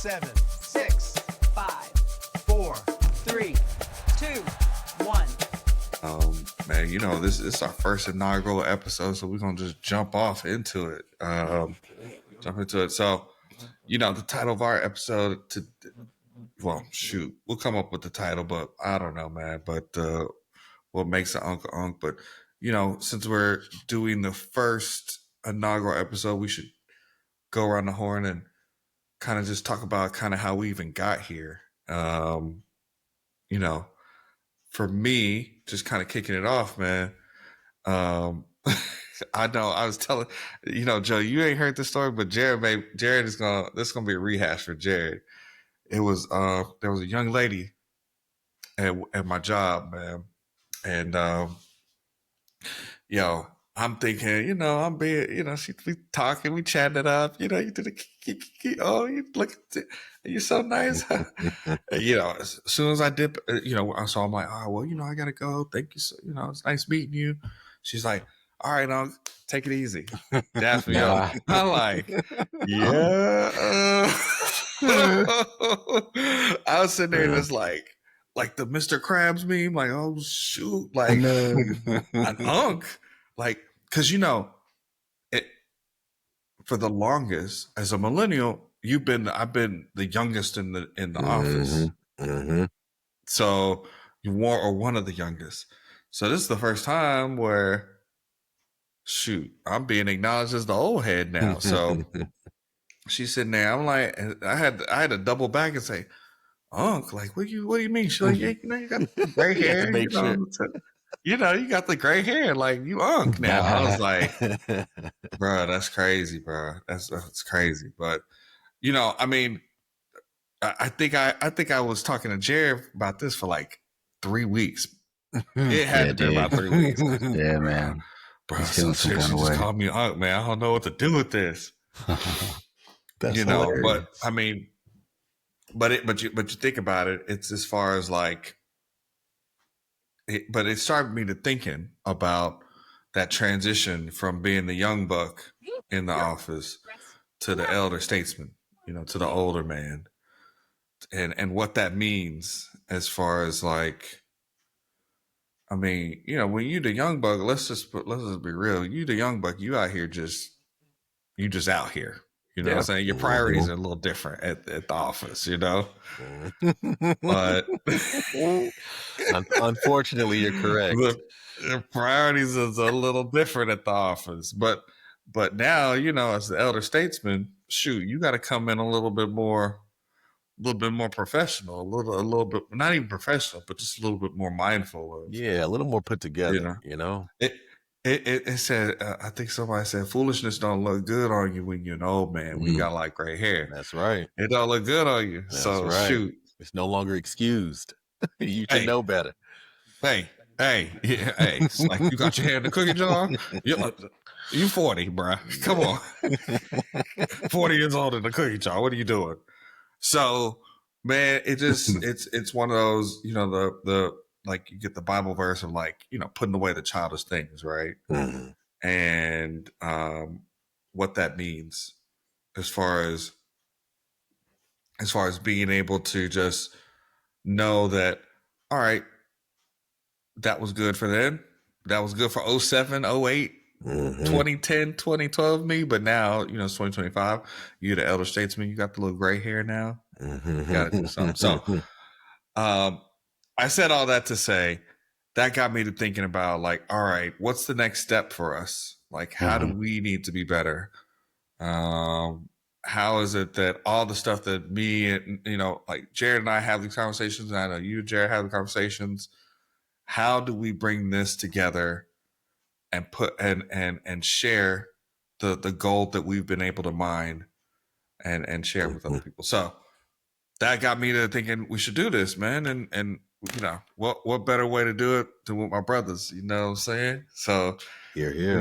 7, 6, 5, 4, 3, 2, 1. Man, you know, this is our first inaugural episode, so we're gonna just jump off into it. So, you know, the title of our episode we'll come up with the title, but I don't know, man. But what makes an Uncle Unk? But you know, since we're doing the first inaugural episode, we should go around the horn and kind of just talk about kind of how we even got here. You know, for me, just kind of kicking it off, man. I know I was telling, you know, Joe, you ain't heard the story, but Jared is this is gonna be a rehash for Jared. It was there was a young lady at my job, man, and yo, I'm thinking, you know, I'm being, you know, we talking, we chatting it up, you know, you do the oh, you look, you're so nice. You know, as soon as I dip, you know, so I'm like, oh, well, you know, I gotta go. Thank you, so, you know, it's nice meeting you. She's like, all right, take it easy. Dash me up. I'm like, yeah. I was sitting there just like the Mr. Krabs meme, like, oh shoot, like an unk, like, because you know, it for the longest as a millennial, I've been the youngest in the office, so you one of the youngest. So this is the first time where, shoot, I'm being acknowledged as the old head now. So she's sitting there. I'm like, I had to double back and say, Unc, like, what do you mean? She's like, yeah, you know, you got gray hair. You know, you got the gray hair, like you Unc now. I was like, bro, that's crazy, bro. That's crazy. But you know, I mean, I think I was talking to Jared about this for like 3 weeks. It had to be about 3 weeks. Yeah, man. Bro, so she just called me Unc, man. I don't know what to do with this. That's you know, hilarious. but I mean, but you think about it, it's as far as like, but it started me to thinking about that transition from being the young buck in the office to the elder statesman, you know, to the older man, and what that means as far as like, I mean, you know, when you the young buck, let's just be real. You the young buck, you out here just out here. You know what I'm saying? Your priorities are a little different at the office, you know? But unfortunately, you're correct. The priorities is a little different at the office. But now, you know, as the elder statesman, shoot, you got to come in a little bit more professional, a little bit, not even professional, but just a little bit more mindful of, a little more put together, you know? It said, I think somebody said, foolishness don't look good on you when you're an old man, when you got like gray hair. That's right. It don't look good on you. That's so right. Shoot. It's no longer excused. You should know better. Hey, it's like, you got your hand in the cookie jar? You 40, bro. Come on. 40 years old in the cookie jar. What are you doing? So, man, it just, it's one of those, you know, the like you get the Bible verse of like, you know, putting away the childish things, right? And what that means as far as being able to just know that, all right, that was good for them. That was good for 07, 08, 2010, 2012 me. But now, you know, it's 2025. You're the elder statesman. You got the little gray hair now. You got to do something. So, I said all that to say that got me to thinking about like, all right, what's the next step for us? Like, how do we need to be better? How is it that all the stuff that me and, you know, like Jared and I have these conversations, and I know you, Jared, have the conversations. How do we bring this together and put and share the gold that we've been able to mine and share with other people? So that got me to thinking we should do this, man. And you know, what better way to do it than with my brothers, you know what I'm saying? So here.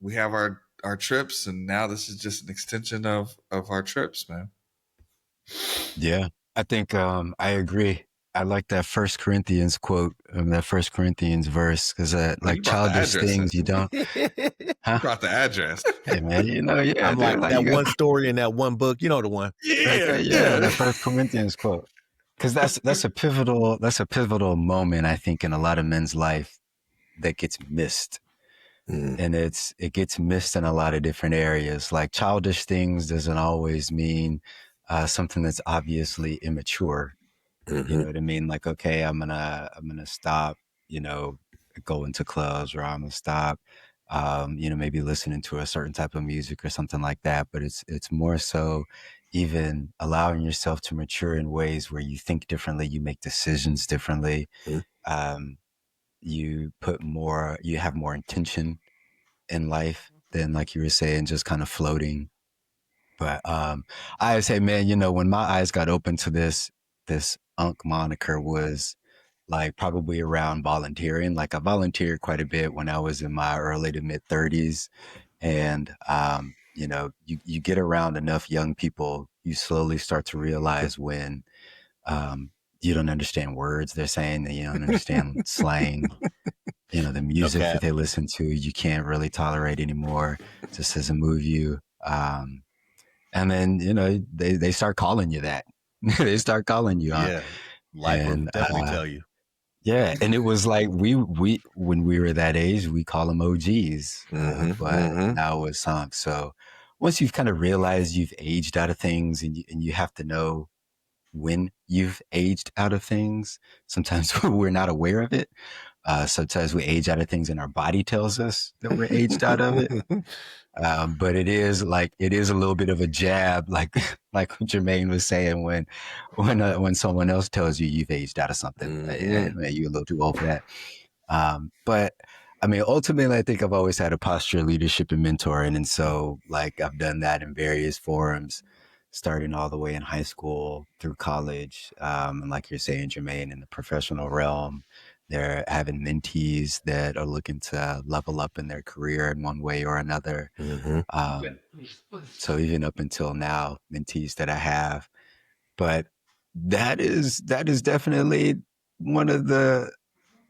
We have our trips, and now this is just an extension of our trips, man. Yeah, I think I agree. I like that First Corinthians quote, that First Corinthians verse, because like childish things you don't. Huh? Brought the address. Hey man, yeah. I'm like that one story in that one book, you know the one. Yeah, the First Corinthians quote. Because that's a pivotal moment, I think, in a lot of men's life that gets missed. And it gets missed in a lot of different areas. Like childish things doesn't always mean something that's obviously immature. You know what I mean? Like, okay, I'm gonna stop, going to clubs, or I'm gonna stop, maybe listening to a certain type of music or something like that. But it's more so even allowing yourself to mature in ways where you think differently, you make decisions differently. You have more intention in life than, like you were saying, just kind of floating. But I say, man, when my eyes got open to this Unk moniker was like probably around volunteering. Like I volunteered quite a bit when I was in my early to mid 30s. And, you get around enough young people, you slowly start to realize when you don't understand words they're saying, that you don't understand slang, the music that they listen to, you can't really tolerate anymore. It just doesn't move you. And then, they start calling you that. They start calling you. Yeah. Life will definitely tell you. Yeah. And it was like, we when we were that age, we call them OGs, but now it's sunk. So once you've kind of realized you've aged out of things, and you have to know when you've aged out of things, sometimes we're not aware of it. Sometimes we age out of things and our body tells us that we're aged out of it. But it is a little bit of a jab, like Jermaine was saying, when someone else tells you you've aged out of something, man, you're a little too old for that. But I mean, ultimately, I think I've always had a posture of leadership and mentoring. And so like I've done that in various forums, starting all the way in high school through college. And like you're saying, Jermaine, in the professional realm, they're having mentees that are looking to level up in their career in one way or another. So even up until now, mentees that I have, but that is definitely one of the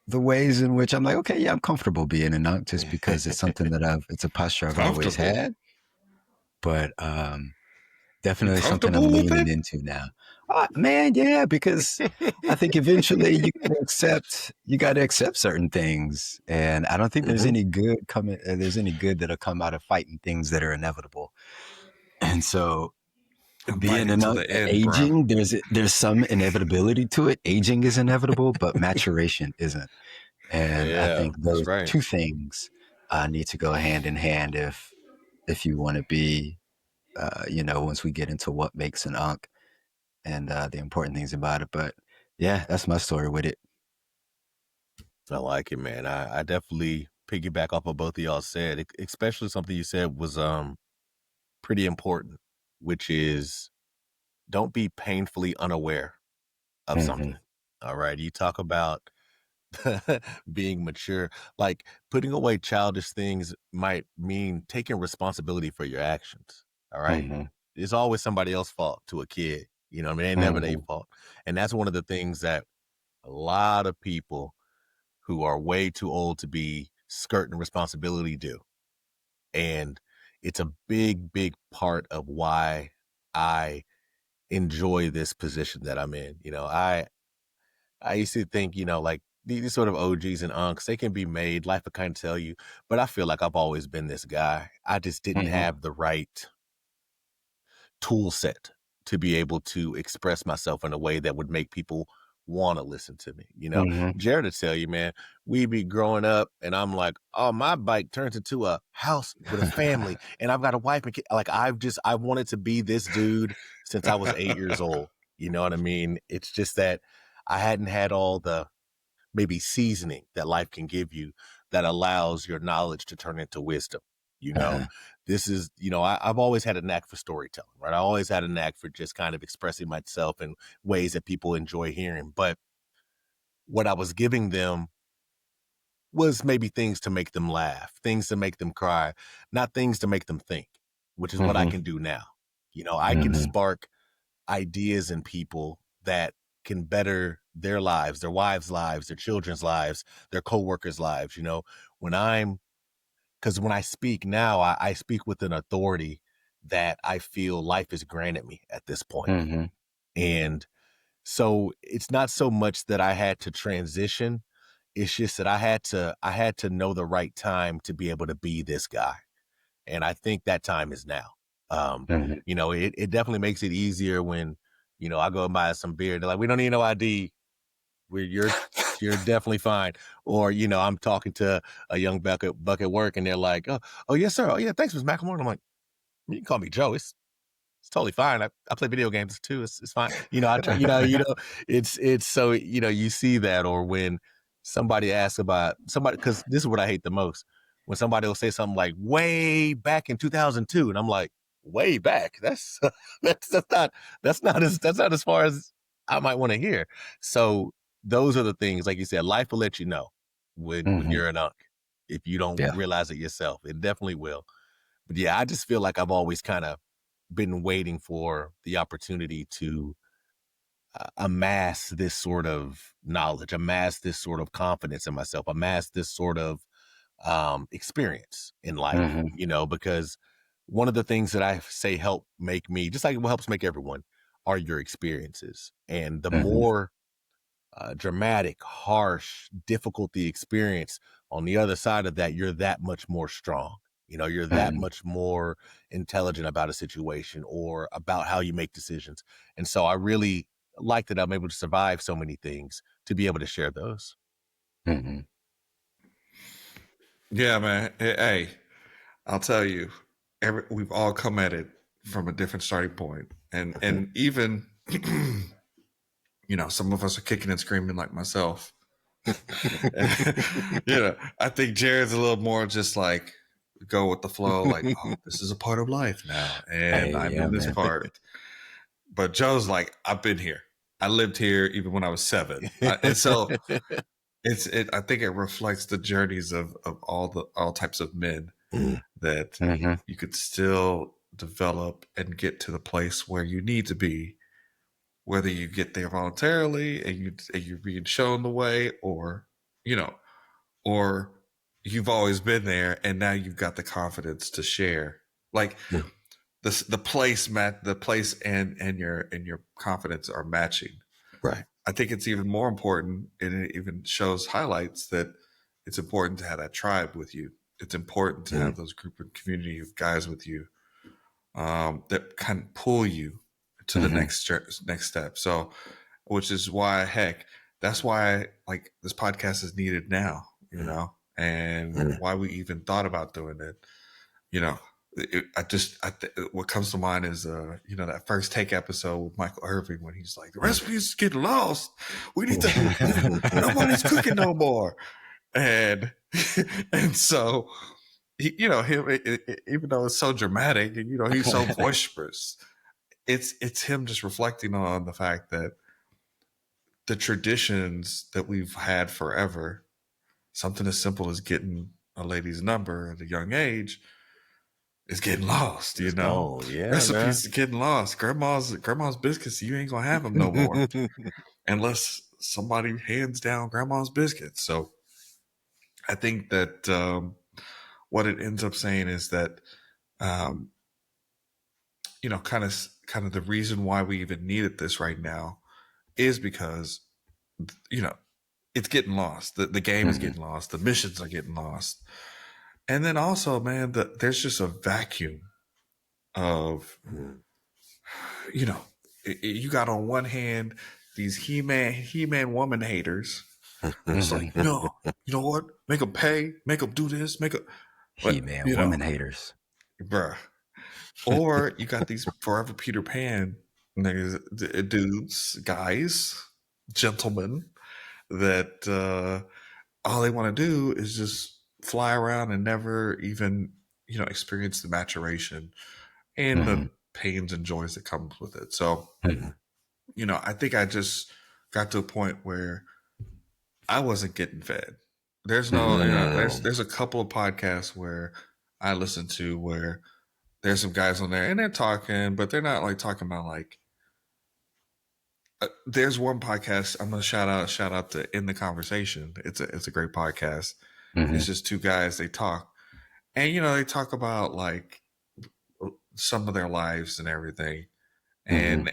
ways in which I'm like, okay, yeah, I'm comfortable being a nunk, just because it's something that it's a posture I've always had. But definitely something I'm leaning into now. Man, yeah, because I think eventually you got to accept certain things, and I don't think there's any good that'll come out of fighting things that are inevitable. And so, being aging, there's some inevitability to it. Aging is inevitable, but maturation isn't. And I think those two things need to go hand in hand if you want to be, once we get into what makes an unk and the important things about it. But yeah, that's my story with it. I like it, man. I definitely piggyback off of both of y'all said, especially something you said was pretty important, which is don't be painfully unaware of something. All right. You talk about being mature, like putting away childish things might mean taking responsibility for your actions. All right. It's always somebody else's fault to a kid. You know what I mean? It ain't never their fault. And that's one of the things that a lot of people who are way too old to be skirting responsibility do. And it's a big, big part of why I enjoy this position that I'm in. I used to think, like these sort of OGs and unks, they can be made, life will kind of tell you, but I feel like I've always been this guy. I just didn't have the right tool set to be able to express myself in a way that would make people want to listen to me. Jared would tell you, man, we be growing up and I'm like, oh, my bike turns into a house with a family and I've got a wife and kid. Like I wanted to be this dude since I was 8 years old. You know what I mean? It's just that I hadn't had all the maybe seasoning that life can give you that allows your knowledge to turn into wisdom. This is, I've always had a knack for storytelling, right? I always had a knack for just kind of expressing myself in ways that people enjoy hearing. But what I was giving them was maybe things to make them laugh, things to make them cry, not things to make them think, which is what I can do now. I can spark ideas in people that can better their lives, their wives' lives, their children's lives, their coworkers' lives. You know, because when I speak now, I speak with an authority that I feel life has granted me at this point. Mm-hmm. And so it's not so much that I had to transition. It's just that I had to know the right time to be able to be this guy. And I think that time is now. Mm-hmm. You know, it definitely makes it easier when, you know, I go and buy some beer. They're like, we don't need no ID. You're definitely fine. Or, you know, I'm talking to a young buck at work and they're like, oh yes, sir. Oh yeah, thanks, Ms. McLemore. I'm like, you can call me Joe. It's totally fine. I play video games too. It's fine. You know, I try, it's so, you know, you see that. Or when somebody asks about somebody, because this is what I hate the most, when somebody will say something like way back in 2002. And I'm like, way back. That's, that's not as far as I might want to hear. So those are the things, like you said, life will let you know when you're an unk, if you don't realize it yourself. It definitely will. But yeah, I just feel like I've always kind of been waiting for the opportunity to amass this sort of knowledge, amass this sort of confidence in myself, amass this sort of experience in life, you know, because one of the things that I say help make me, just like what helps make everyone, are your experiences. And the more dramatic, harsh, difficult the experience, on the other side of that, you're that much more strong. You know, you're that much more intelligent about a situation or about how you make decisions. And so I really like that I'm able to survive so many things to be able to share those. Mm-hmm. Yeah, man. Hey, I'll tell you, we've all come at it from a different starting point, and even you know, some of us are kicking and screaming like myself. You know, I think Jared's a little more just like go with the flow, like, oh, this is a part of life now, and I'm in this part. But Joe's like, I've been here. I lived here even when I was 7, and so I think it reflects the journeys of all types of men that you could still develop and get to the place where you need to be, whether you get there voluntarily and you're being shown the way, or you know, or you've always been there and now you've got the confidence to share. Like the place and your confidence are matching. Right. I think it's even more important, and it even highlights that it's important to have that tribe with you. It's important to have those group of community of guys with you that kind of pull you to the next step. So, which is why, heck, that's why like this podcast is needed now, you know, and why we even thought about doing it. You know, what comes to mind is, you know, that first take episode with Michael Irving when he's like, the recipes get lost. We need to, nobody's cooking no more. And, and so, you know, him, even though it's so dramatic and, you know, he's so boisterous, it's him just reflecting on the fact that the traditions that we've had forever, something as simple as getting a lady's number at a young age, is getting lost, you know. Yeah, recipes are getting lost. Grandma's biscuits, you ain't gonna have them no more unless somebody hands down grandma's biscuits. So I think that what it ends up saying is that you know, kind of the reason why we even needed this right now is because, you know, it's getting lost. The game is getting lost. The missions are getting lost. And then also, man, there's just a vacuum of, you know, you got on one hand these He-Man woman haters. It's like, no, you know what? Make them pay. Make them do this. He-Man woman haters. Bruh. Or you got these forever Peter Pan dudes, guys, gentlemen, that all they want to do is just fly around and never even, you know, experience the maturation and the pains and joys that comes with it. So, you know, I think I just got to a point where I wasn't getting fed. There's no, you know, there's a couple of podcasts where I listen to where there's some guys on there and they're talking, but they're not like talking about like There's one podcast I'm gonna shout out to In the Conversation. It's a great podcast. Mm-hmm. It's just two guys, they talk, and they talk about like some of their lives and everything, and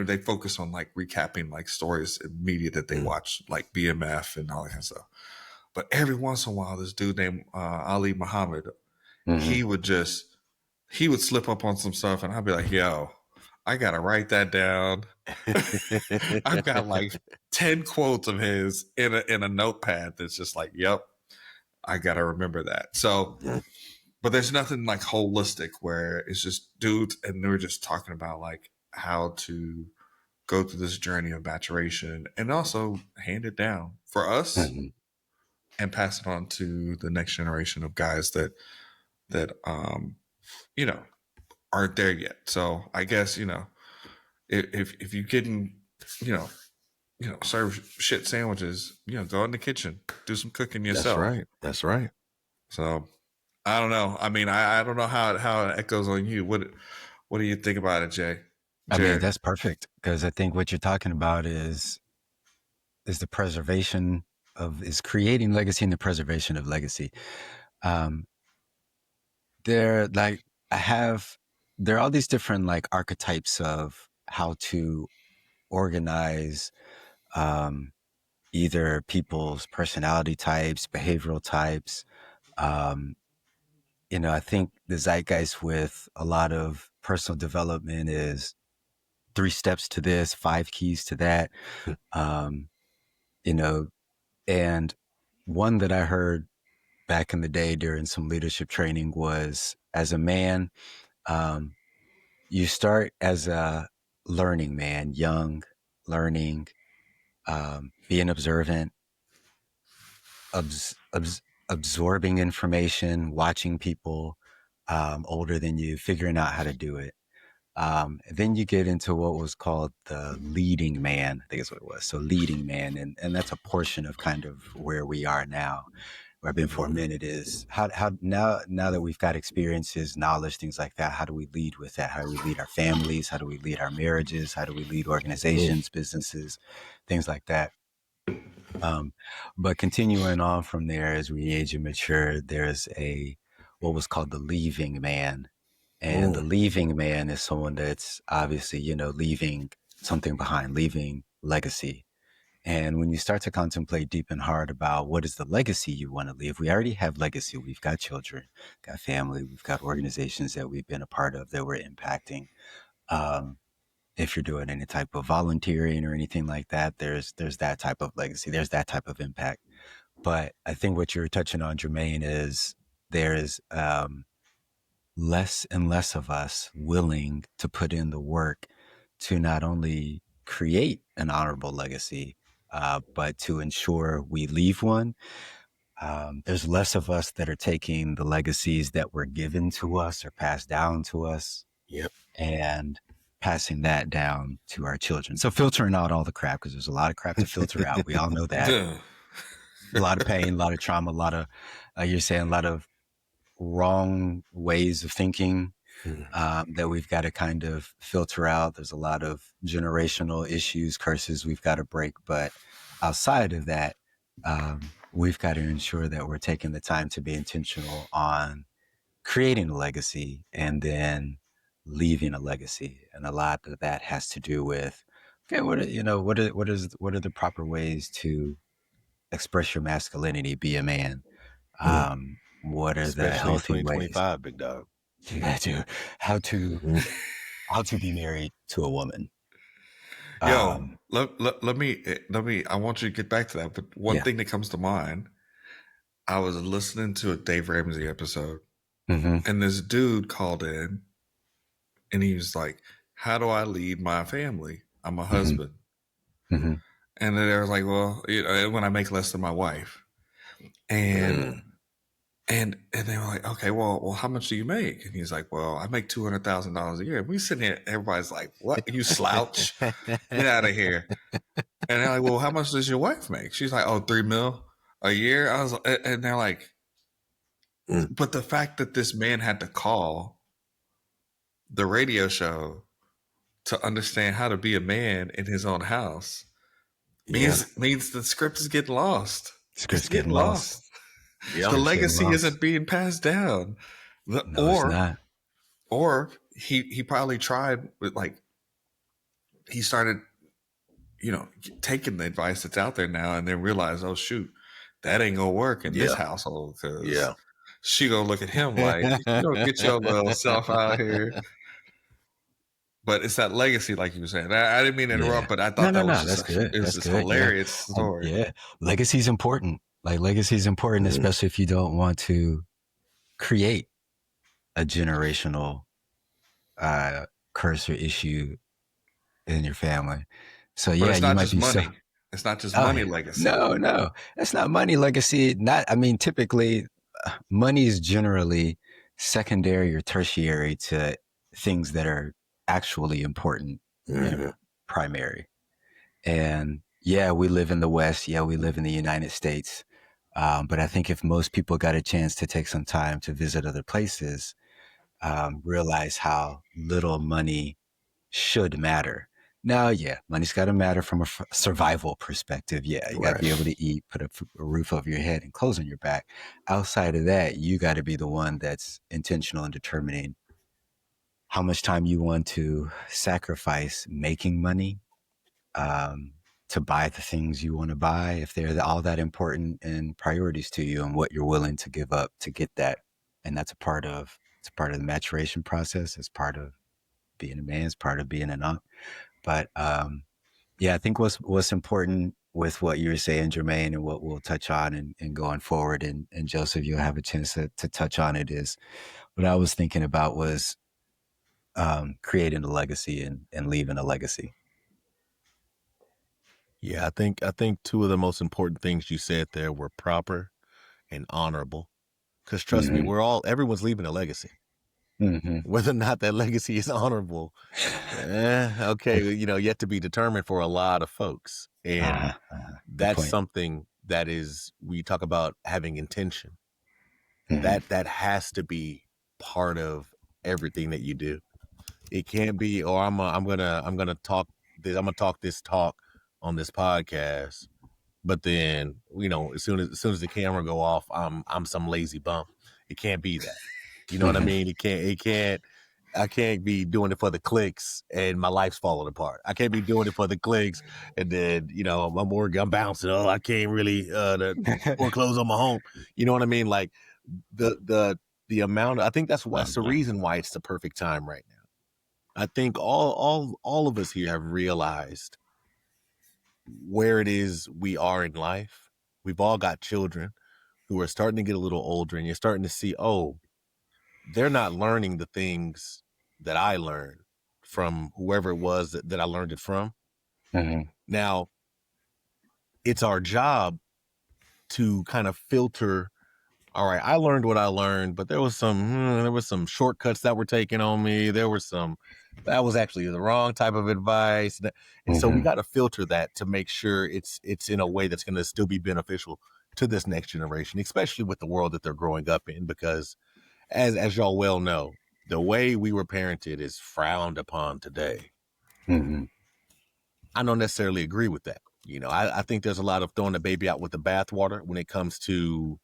they focus on like recapping like stories in media that they watch, like BMF and all that kind of stuff. But every once in a while, this dude named Ali Muhammad, he would slip up on some stuff, and I'd be like, "Yo, I gotta write that down." I've got like 10 quotes of his in a notepad that's just like, "Yep, I gotta remember that." So, but there's nothing like holistic where it's just dudes and they're just talking about like how to go through this journey of maturation and also hand it down for us and pass it on to the next generation of guys that you know aren't there yet. So I guess if you getting serve shit sandwiches, go in the kitchen, do some cooking yourself. That's right. So I don't know. I mean, I don't know how it echoes on you. What do you think about it, Jay? I mean, that's perfect, because I think what you're talking about is the preservation is creating legacy and the preservation of legacy. There are all these different like archetypes of how to organize either people's personality types, behavioral types. I think the zeitgeist with a lot of personal development is 3 steps to this, 5 keys to that. And one that I heard back in the day during some leadership training was, as a man, you start as a learning man, young, learning, being observant, absorbing information, watching people older than you, figuring out how to do it. Then you get into what was called the leading man, I think is what it was. So leading man, and that's a portion of kind of where we are now. Where I've been for a minute is how now that we've got experiences, knowledge, things like that, how do we lead with that? How do we lead our families? How do we lead our marriages? How do we lead organizations, businesses, things like that? But continuing on from there, as we age and mature, there's what was called the leaving man. And the leaving man is someone that's obviously, leaving something behind, leaving legacy. And when you start to contemplate deep and hard about what is the legacy you want to leave, we already have legacy. We've got children, got family, we've got organizations that we've been a part of that we're impacting. If you're doing any type of volunteering or anything like that, there's that type of legacy. There's that type of impact. But I think what you're touching on, Jermaine, is there's less and less of us willing to put in the work to not only create an honorable legacy, but to ensure we leave one. There's less of us that are taking the legacies that were given to us or passed down to us. Yep. And passing that down to our children. So filtering out all the crap, because there's a lot of crap to filter out. We all know that. A lot of pain, a lot of trauma, a lot of, you're saying, a lot of wrong ways of thinking that we've got to kind of filter out. There's a lot of generational issues, curses we've got to break. But outside of that, we've got to ensure that we're taking the time to be intentional on creating a legacy and then leaving a legacy. And a lot of that has to do with, okay, what are the proper ways to express your masculinity, be a man? What are the healthy ways? 2025, big dog. How to be married to a woman. Yo, let me. I want you to get back to that. But one thing that comes to mind, I was listening to a Dave Ramsey episode, and this dude called in, and he was like, "How do I lead my family? I'm a husband." And then they were like, "Well, when I make less than my wife," and they were like, "Okay, well, how much do you make?" And he's like, "Well, I make $200,000 a year." And we sitting here, everybody's like, "What? You slouch? Get out of here!" And they're like, "Well, how much does your wife make?" She's like, "Oh, $3 million a year." And they're like, but the fact that this man had to call the radio show to understand how to be a man in his own house means the script is getting lost. Script's getting lost. Yeah. The legacy isn't being passed down. No, it's not. Or he probably tried with he started, taking the advice that's out there now and then realized, oh shoot, that ain't gonna work in this household because she gonna look at him like, you don't get your little self out here. But it's that legacy, like you were saying. I didn't mean to interrupt, but I thought that's good. It was That's this good. hilarious story. Legacy is important. Legacy is important, especially if you don't want to create a generational curse or issue in your family. So but it's not you might just be money. It's not just money legacy. No, that's not money legacy. Typically, money is generally secondary or tertiary to things that are actually important and primary. And we live in the West. Yeah, we live in the United States. But I think if most people got a chance to take some time to visit other places, realize how little money should matter. Now, money's got to matter from a survival perspective. You got to be able to eat, put a roof over your head and clothes on your back. Outside of that, you got to be the one that's intentional in determining how much time you want to sacrifice making money to buy the things you want to buy, if they're all that important and priorities to you, and what you're willing to give up to get that. And that's part of the maturation process. It's part of being a man. It's part of being an aunt. But I think what's important with what you were saying, Jermaine, and what we'll touch on and going forward, and Joseph, you'll have a chance to touch on it, is what I was thinking about was creating a legacy and leaving a legacy. Yeah, I think two of the most important things you said there were proper and honorable. Because trust me, everyone's leaving a legacy. Whether or not that legacy is honorable, yet to be determined for a lot of folks. And that's something that is, we talk about having intention. That has to be part of everything that you do. It can't be, I'm gonna talk this talk on this podcast, but then as soon as the camera go off, I'm some lazy bum. It can't be that. You know what I mean? I can't be doing it for the clicks and my life's falling apart. I can't be doing it for the clicks and then, I'm bouncing. Oh, I can't really foreclose on my home. You know what I mean? Like the amount, I think that's the reason why it's the perfect time right now. I think all of us here have realized where it is we are in life. We've all got children who are starting to get a little older, and you're starting to see, they're not learning the things that I learned from whoever it was that I learned it from. Now, it's our job to kind of filter. All right, I learned what I learned, but there was some shortcuts that were taken on me. That was actually the wrong type of advice. And so we got to filter that to make sure it's in a way that's going to still be beneficial to this next generation, especially with the world that they're growing up in, because as y'all well know, the way we were parented is frowned upon today. I don't necessarily agree with that. I think there's a lot of throwing the baby out with the bathwater when it comes to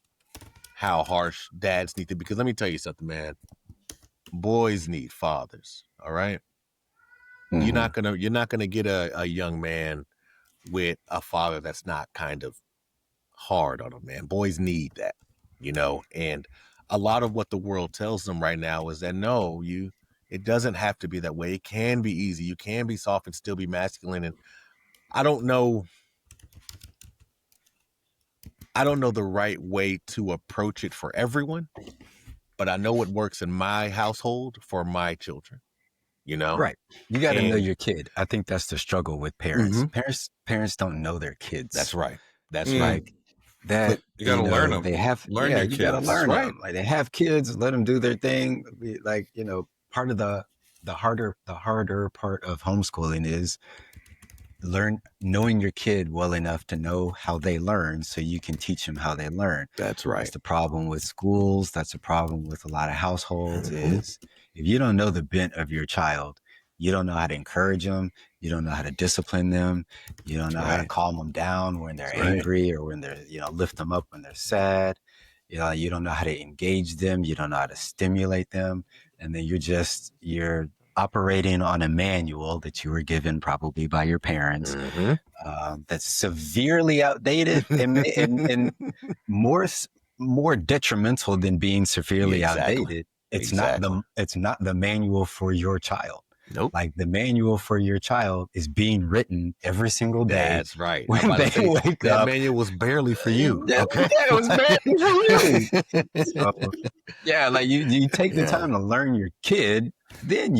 how harsh dads need to be. Because let me tell you something, man. Boys need fathers. All right. You're not gonna get a young man with a father that's not kind of hard on him, man. Boys need that, and a lot of what the world tells them right now is that it doesn't have to be that way. It can be easy. You can be soft and still be masculine. And I don't know the right way to approach it for everyone, but I know what works in my household for my children. Right. You got to know your kid. I think that's the struggle with parents. Parents don't know their kids. That's right. Like that. You got to learn them. They have your kids. You got to learn right. them. Like, they have kids. Let them do their thing. Part of the harder part of homeschooling is knowing your kid well enough to know how they learn, so you can teach them how they learn. That's right. That's the problem with schools. That's the problem with a lot of households is if you don't know the bent of your child, You don't know how to encourage them. You don't know how to discipline them. You don't know how to calm them down when they're angry or when they're, lift them up when they're sad. You don't know how to engage them. You don't know how to stimulate them. And then you're operating on a manual that you were given probably by your parents, that's severely outdated and more detrimental than being severely outdated. It's not the manual for your child. Nope. Like the manual for your child is being written every single day. That's right. When they wake up. That manual was barely for you. Okay. It was barely for you. So, yeah, like you take the time to learn your kid, then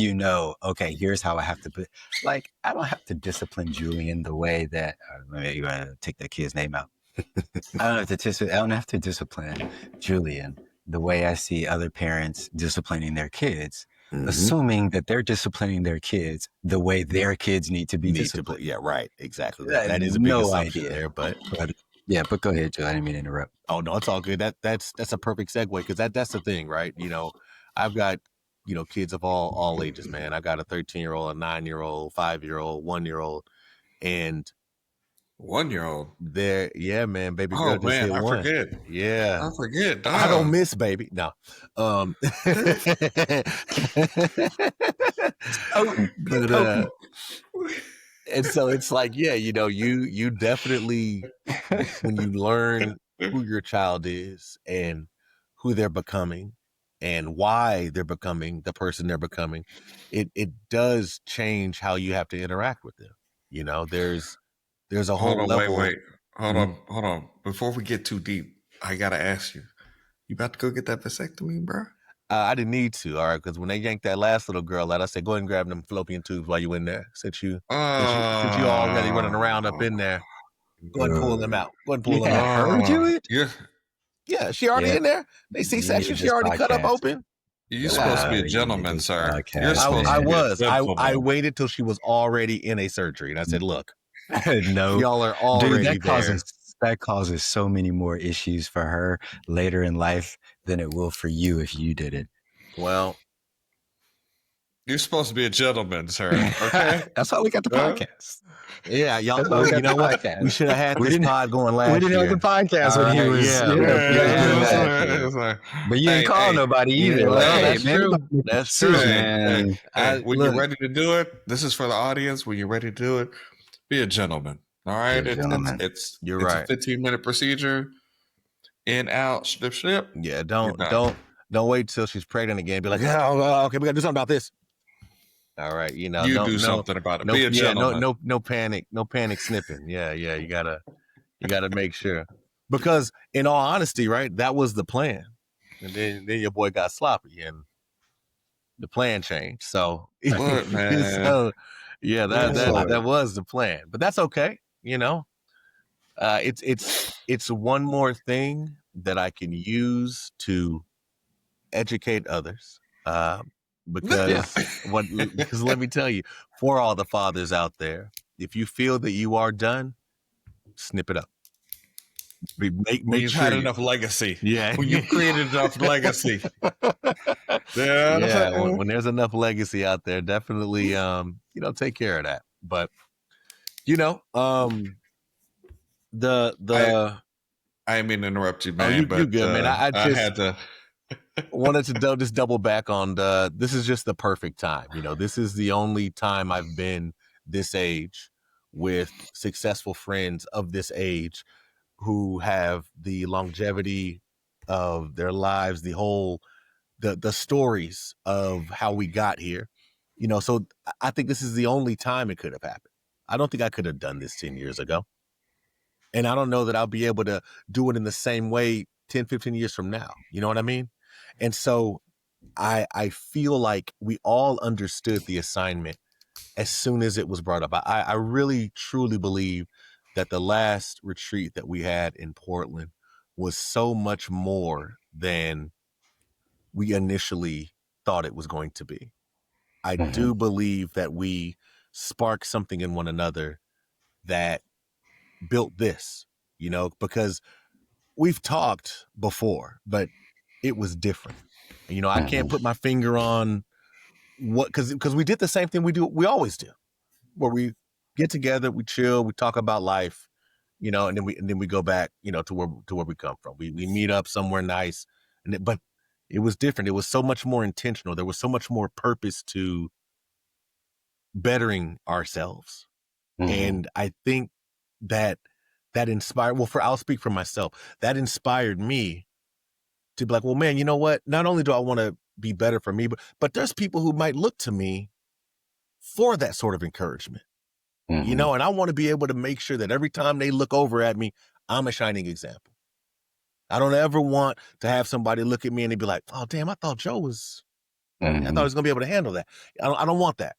okay, here's how I have to put. Like, I don't have to discipline Julian the way that. You're gonna take that kid's name out. I don't have to discipline Julian the way I see other parents disciplining their kids, assuming that they're disciplining their kids the way their kids need to be disciplined. Yeah, right. Exactly. That is a big assumption there, but go ahead, Joe. I didn't mean to interrupt. Oh no, it's all good. That's a perfect segue because that's the thing, right? I've got kids of all ages, man. I've got a 13-year-old, a 9-year-old, 5-year-old, 1-year-old, and 1-year-old. Yeah, man, baby girl just hit one. I forget. Yeah, I forget. Dog. I don't miss baby. No, and so it's like, you definitely, when you learn who your child is and who they're becoming and why they're becoming the person they're becoming, it does change how you have to interact with them. There's a whole level. Wait. Hold on. Before we get too deep, I gotta ask you. You about to go get that vasectomy, bro? I didn't need to, all right, because when they yanked that last little girl out, I said, go ahead and grab them fallopian tubes while you in there. Since you already running around up in there, go ahead and pull them out. Go ahead and pull them out. Heard you? Yeah, she already in there. They C-section, she already cut up open. You're supposed to be a gentleman, sir. I waited till she was already in a surgery, and I said, look, no, y'all are already there. That causes so many more issues for her later in life than it will for you if you did it. Well, you're supposed to be a gentleman, sir. Okay, that's why we got the podcast. Yeah, y'all. You know what? We should have had this pod going last year. We didn't have the podcast when he was. But you didn't call nobody either. That's true, man. When you're ready to do it, this is for the audience. When you're ready to do it, be a gentleman. All right, it's a 15-minute procedure. In, out, snip. Yeah, don't wait till she's pregnant again. Be like, oh, okay, we gotta do something about this. All right, you do something about it. Be a gentleman. No panic snipping. Yeah, you gotta make sure, because in all honesty, right, that was the plan, and then your boy got sloppy and the plan changed. So, look, man. So yeah, that was the plan, but that's okay. It's one more thing that I can use to educate others. Because let me tell you, for all the fathers out there, if you feel that you are done, snip it up. Make you've sure had enough legacy. Yeah, when you've created enough legacy. When there's enough legacy out there, definitely take care of that. But I didn't mean to interrupt you, man. You good, man. I just had to wanted to just double back on this is just the perfect time. This is the only time I've been this age with successful friends of this age who have the longevity of their lives, the stories of how we got here. So I think this is the only time it could have happened. I don't think I could have done this 10 years ago. And I don't know that I'll be able to do it in the same way 10, 15 years from now. You know what I mean? And so I feel like we all understood the assignment as soon as it was brought up. I really, truly believe that the last retreat that we had in Portland was so much more than we initially thought it was going to be. I do believe that we sparked something in one another that built this, because we've talked before, but it was different. I can't put my finger on because we did the same thing we always do, where we get together, we chill, we talk about life, and then we go back, to where we come from. We meet up somewhere nice, but it was different. It was so much more intentional. There was so much more purpose to bettering ourselves. And I think that inspired, I'll speak for myself, that inspired me to be like, well, man, you know what? Not only do I want to be better for me, but there's people who might look to me for that sort of encouragement, and I want to be able to make sure that every time they look over at me, I'm a shining example. I don't ever want to have somebody look at me and they be like, oh, damn, I thought Joe was, I thought he was going to be able to handle that. I don't want that.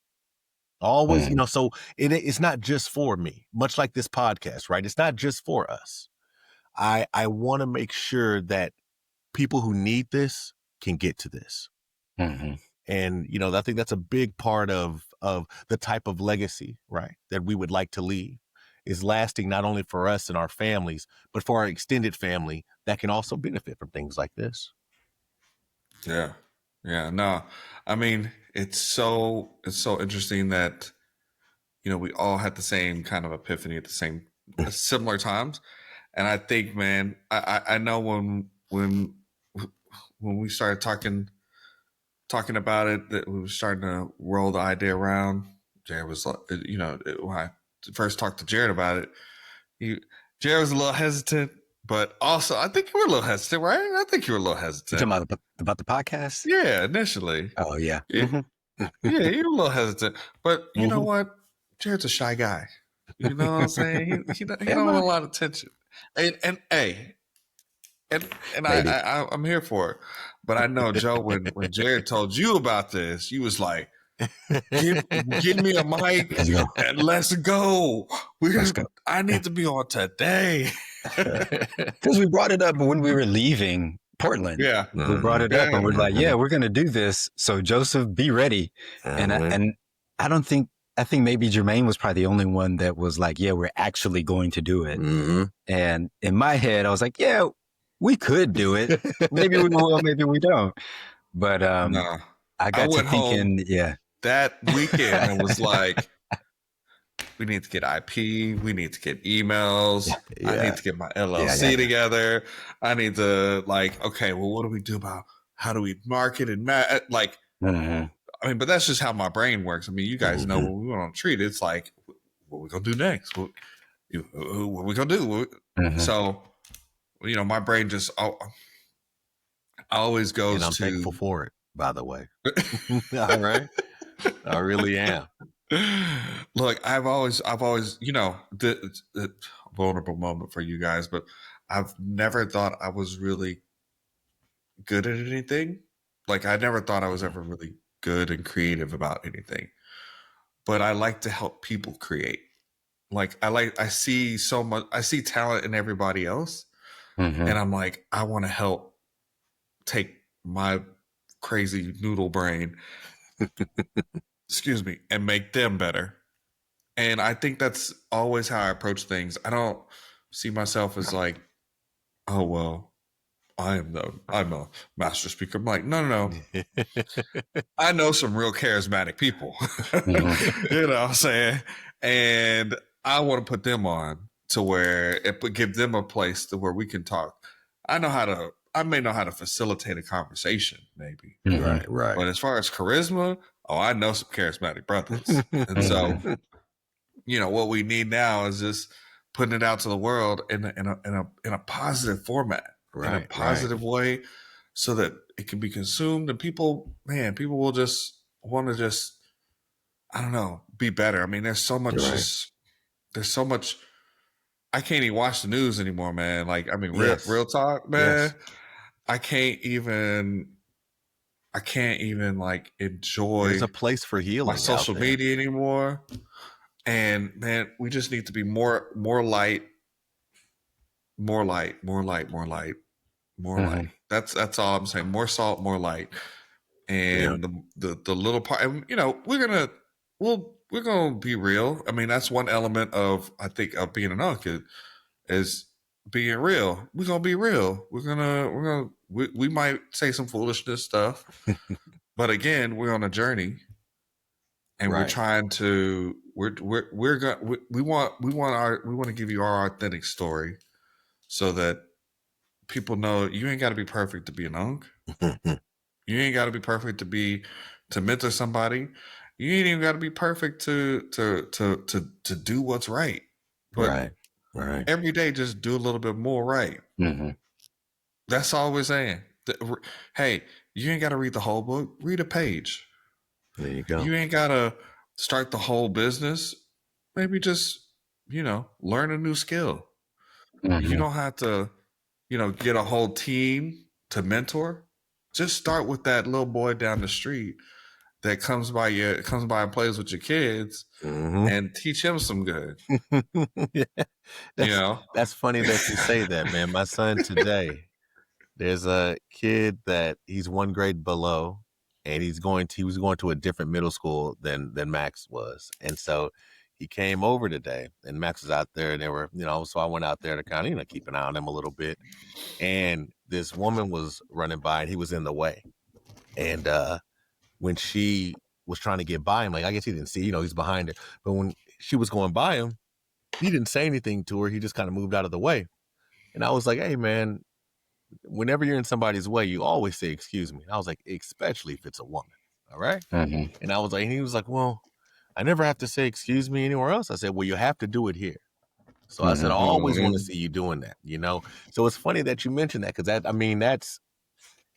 Always, so it's not just for me, much like this podcast, right? It's not just for us. I want to make sure that people who need this can get to this. And, I think that's a big part of the type of legacy, right, that we would like to leave, is lasting not only for us and our families, but for our extended family that can also benefit from things like this. Yeah. Yeah. No, I mean, it's so interesting that, we all had the same kind of epiphany at the same similar times. And I think, man, I know when we started talking about it, that we were starting to roll the idea around. Jared was like, when I first talked to Jared about it, Jared was a little hesitant, but also I think you were a little hesitant, right? I think you were a little hesitant. You talking about the podcast? Yeah, initially. Oh yeah. Yeah, yeah, you were a little hesitant, but you know what? Jared's a shy guy. You know what I'm saying? He don't want a lot of attention. And I'm here for it. But I know, Joe, when Jared told you about this, you was like, give me a mic and let's go. I need to be on today. Because we brought it up when we were leaving Portland. Yeah. We brought it up and we're like, yeah, we're going to do this. So Joseph, be ready. And I think maybe Jermaine was probably the only one that was like, yeah, we're actually going to do it. And in my head, I was like, yeah, we could do it. Maybe we will, maybe we don't. But I got to thinking, that weekend, it was like, we need to get IP. We need to get emails. I need to get my LLC together. I need to okay, well, what do we do about how do we market and I mean, but that's just how my brain works. I mean, you guys know when we went on Treat, it's like, what are we going to do next? What are we going to do? So, my brain just always goes and I'm thankful for it, by the way. All right. I really am. Look, I've always, the vulnerable moment for you guys, but I've never thought I was really good at anything. I never thought I was ever really good and creative about anything, but I like to help people create. I see so much, I see talent in everybody else. And I'm like, I want to help take my crazy noodle brain, excuse me, and make them better. And I think that's always how I approach things. I don't see myself as like, oh, well, I'm a master speaker. I'm like, no. I know some real charismatic people, you know what I'm saying? And I want to put them on to where it would give them a place to where we can talk. I may know how to facilitate a conversation, maybe. Right. But as far as charisma, I know some charismatic brothers. And so, what we need now is just putting it out to the world in a positive format. In a positive way, so that it can be consumed and people will just want to just, I don't know, be better. I mean, there's so much, there's so much. I can't even watch the news anymore, man. Real talk, man. Yes. I can't even enjoy. There's a place for healing. My social media anymore. And man, we just need to be more light. More light. That's all I'm saying. More salt, more light. And the little part, and we're gonna be real. I mean, that's one element of, I think, of being an uncle is being real. We're gonna be real. We might say some foolishness stuff, but again, we're on a journey, and we're trying to we want to give you our authentic story so that people know you ain't got to be perfect to be an unk. You ain't got to be perfect to mentor somebody. You ain't even got to be perfect to do what's right. But every day, just do a little bit more right. That's all we're saying. Hey, you ain't got to read the whole book. Read a page. There you go. You ain't got to start the whole business. Maybe just, learn a new skill. You don't have to, get a whole team to mentor. Just start with that little boy down the street that comes by and plays with your kids and teach him some good. That's funny that you say that, man. My son today, there's a kid that he's one grade below, and he was going to a different middle school than Max was. And so he came over today, and Max was out there, and they were, so I went out there to kind of, keep an eye on him a little bit. And this woman was running by, and he was in the way. And when she was trying to get by him, like, I guess he didn't see, he's behind her. But when she was going by him, he didn't say anything to her. He just kind of moved out of the way. And I was like, hey, man, whenever you're in somebody's way, you always say, excuse me. And I was like, especially if it's a woman. All right. And I was like, and he was like, well, I never have to say excuse me anywhere else. I said, well, you have to do it here. So I said, I always want to see you doing that, So it's funny that you mentioned that, because that's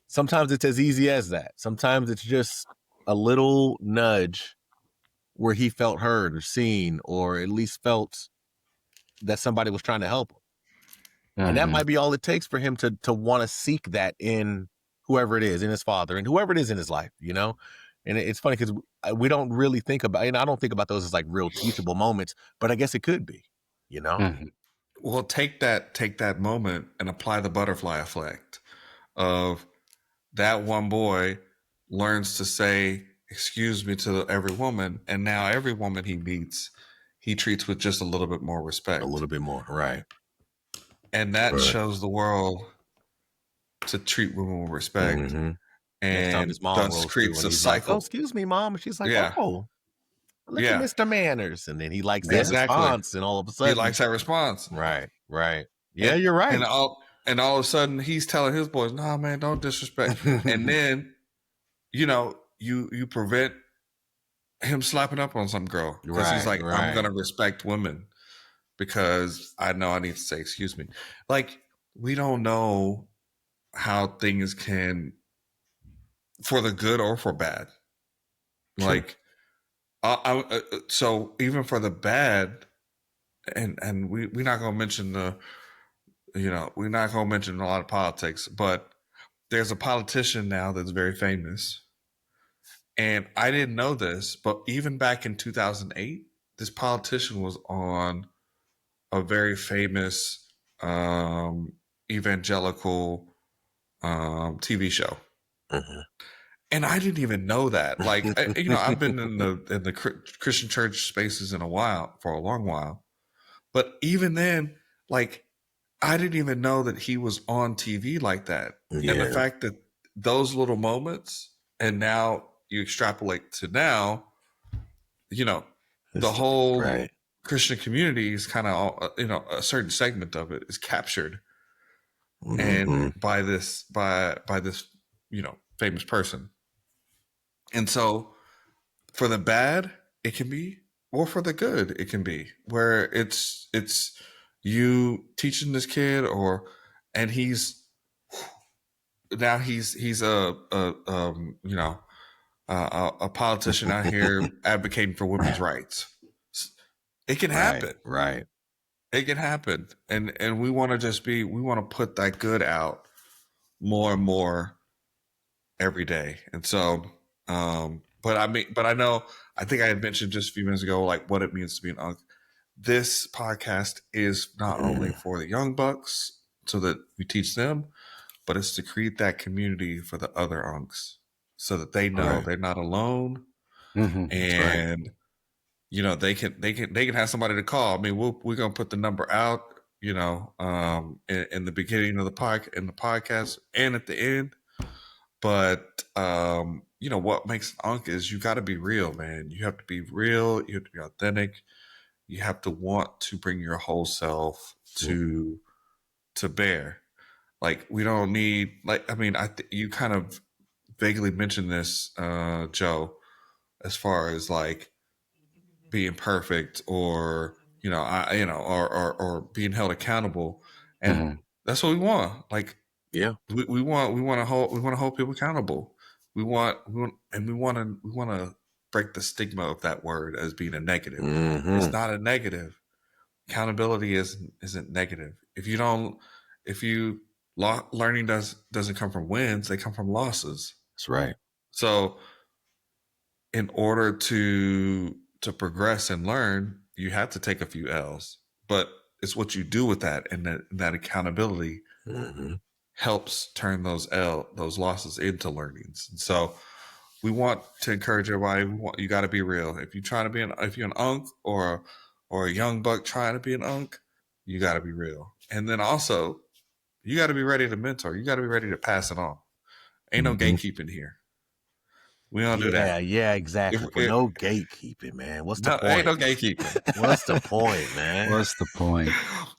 sometimes it's as easy as that. Sometimes it's just a little nudge where he felt heard or seen, or at least felt that somebody was trying to help him. And that might be all it takes for him to want to seek that in whoever it is, in his father, and whoever it is in his life, And it's funny because we don't really think about, and I don't think about those as like real teachable moments, but I guess it could be, Well, take that moment and apply the butterfly effect of that one boy learns to say, excuse me, to every woman. And now every woman he meets, he treats with just a little bit more respect. A little bit more. Right. And that shows the world to treat women with respect. And his mom thus creates a cycle. Like, oh, excuse me, Mom. And she's like, oh, look at Mr. Manners. And then he likes that response. And all of a sudden, he likes that response. Right. Yeah, you're right. And all of a sudden he's telling his boys, nah, man, don't disrespect. And then, you prevent him slapping up on some girl. Because he's like, I'm going to respect women because I know I need to say, excuse me. Like, we don't know how things can, for the good or for bad. Sure. Like, so even for the bad, and we're not going to mention we're not going to mention a lot of politics, but there's a politician now that's very famous. And I didn't know this, but even back in 2008, this politician was on a very famous evangelical TV show. And I didn't even know that. Like, I've been in the Christian church spaces for a long while. But even then, like, I didn't even know that he was on TV like that. Yeah. And the fact that those little moments, and now you extrapolate to now, the whole Christian community is kind of, a certain segment of it is captured and by this famous person. And so for the bad, it can be, or for the good, it can be, where it's you teaching this kid, and he's a politician out here advocating for women's rights. It can happen. Right. It can happen. And we want to put that good out more and more every day. And so, but I think I had mentioned just a few minutes ago, like, what it means to be an unk. This podcast is not only for the young bucks so that we teach them, but it's to create that community for the other unks so that they know they're not alone. And, they can have somebody to call. I mean, we're going to put the number out, in the beginning of the podcast and at the end. But what makes an unk is you got to be real, man. You have to be real. You have to be authentic. You have to want to bring your whole self to bear. Like, we don't need, like, I mean, you kind of vaguely mentioned this, Joe, as far as like being perfect or or being held accountable, and that's what we want. Like, we want to hold people accountable. We want to break the stigma of that word as being a negative. It's not a negative. Accountability isn't negative. Learning doesn't come from wins, they come from losses. That's right. So in order to progress and learn, you have to take a few L's, but it's what you do with that, and that accountability helps turn those losses into learnings. And so we want to encourage everybody. You got to be real. If you're trying to be if you're an unk or a young buck trying to be an unk, you got to be real. And then also, you got to be ready to mentor. You got to be ready to pass it on. Ain't no gatekeeping here. We don't do that. Yeah, exactly. No gatekeeping, man. What's the point? Ain't no gatekeeping. What's the point, man? What's the point?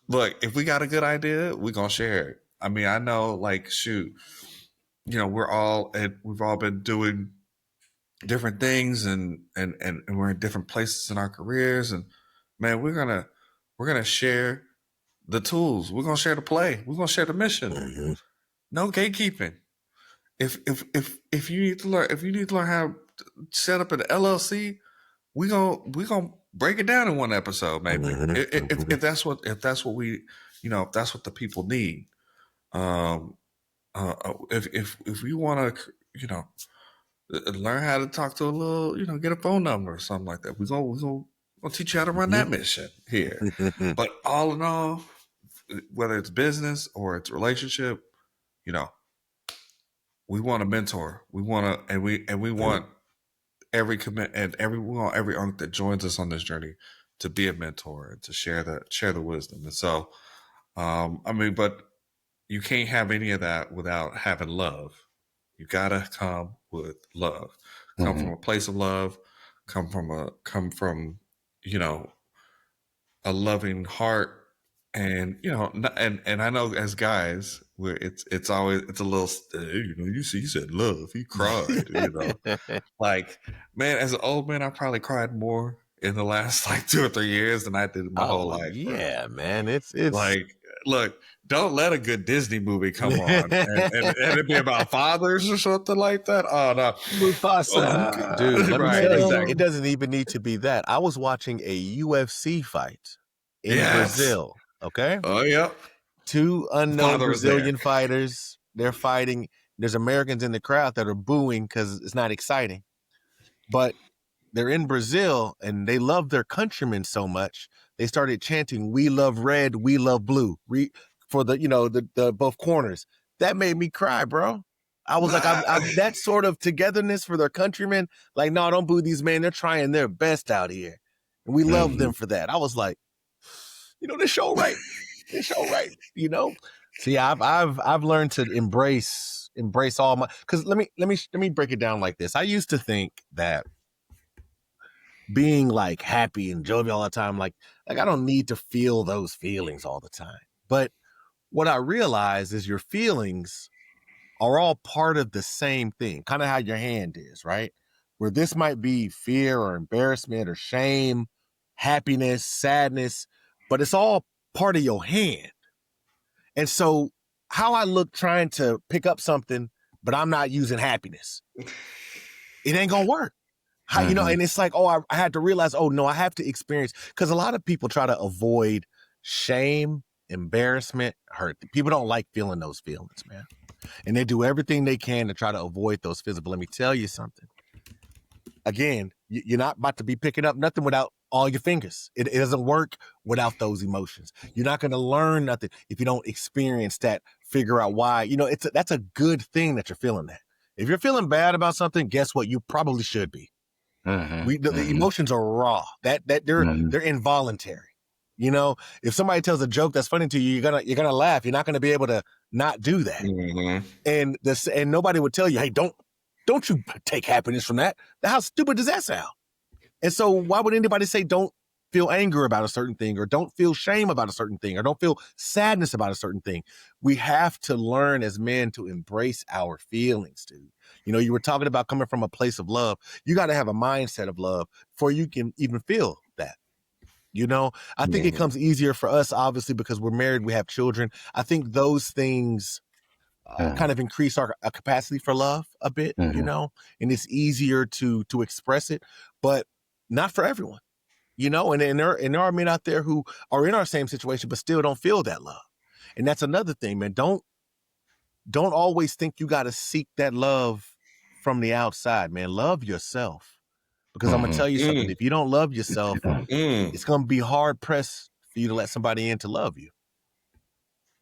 Look, if we got a good idea, we're going to share it. I mean, I know, like, shoot, we've all been doing different things and we're in different places in our careers. And man, we're going to share the tools. We're going to share the play. We're going to share the mission. No gatekeeping. If you need to learn how to set up an LLC, we gonna break it down in one episode, maybe. If that's what we, if that's what the people need. If you want to, learn how to talk to a little, get a phone number or something like that, we're gonna teach you how to run that mission here. But all in all, whether it's business or it's relationship, we want a mentor. We want to, we want every we want every unk that joins us on this journey to be a mentor and to share the wisdom. And so, but you can't have any of that without having love. You gotta come with love. Come from a place of love. Come from a loving heart. And and I know as guys, where it's always a little you said love, he cried, like, man, as an old man, I probably cried more in the last like 2 or 3 years than I did in my whole life. Yeah, man, it's like, look, don't let a good Disney movie come on and it be about fathers or something like that. Oh no, Mufasa, dude. Let me tell you, it doesn't even need to be that. I was watching a UFC fight in Brazil. Okay. Oh, yeah. 2 unknown Brazilian fighters. They're fighting. There's Americans in the crowd that are booing because it's not exciting. But they're in Brazil and they love their countrymen so much. They started chanting, "We love red, we love blue," for the both corners. That made me cry, bro. I was like, that sort of togetherness for their countrymen. Like, no, don't boo these men. They're trying their best out here. And we love them for that. I was like, this show right. So yeah, I've learned to embrace all my, because let me break it down like this. I used to think that being like happy and jovial all the time, like I don't need to feel those feelings all the time. But what I realized is your feelings are all part of the same thing, kind of how your hand is, right? Where this might be fear or embarrassment or shame, happiness, sadness, but it's all part of your hand. And so how I look trying to pick up something, but I'm not using happiness, it ain't gonna work. And it's like, I had to realize, no, I have to experience, because a lot of people try to avoid shame, embarrassment, hurt. People don't like feeling those feelings, man. And they do everything they can to try to avoid those feelings. But let me tell you something. Again, you're not about to be picking up nothing without all your fingers. It doesn't work without those emotions. You're not going to learn nothing if you don't experience that, figure out why. That's a good thing that you're feeling that. If you're feeling bad about something, guess what? You probably should be. The emotions are raw. That they're involuntary. You know, if somebody tells a joke that's funny to you, you're gonna laugh. You're not gonna be able to not do that. And nobody would tell you, hey, don't you take happiness from that. How stupid does that sound? And so why would anybody say don't feel anger about a certain thing, or don't feel shame about a certain thing, or don't feel sadness about a certain thing? We have to learn as men to embrace our feelings, dude. You know, you were talking about coming from a place of love. You got to have a mindset of love before you can even feel that. You know, I think it comes easier for us, obviously, because we're married, we have children. I think those things kind of increase our capacity for love a bit, you know, and it's easier to express it, but not for everyone, you know, and there are men out there who are in our same situation, but still don't feel that love. And that's another thing, man. Don't always think you got to seek that love from the outside, man. Love yourself. Because I'm going to tell you something. If you don't love yourself, it's going to be hard pressed for you to let somebody in to love you.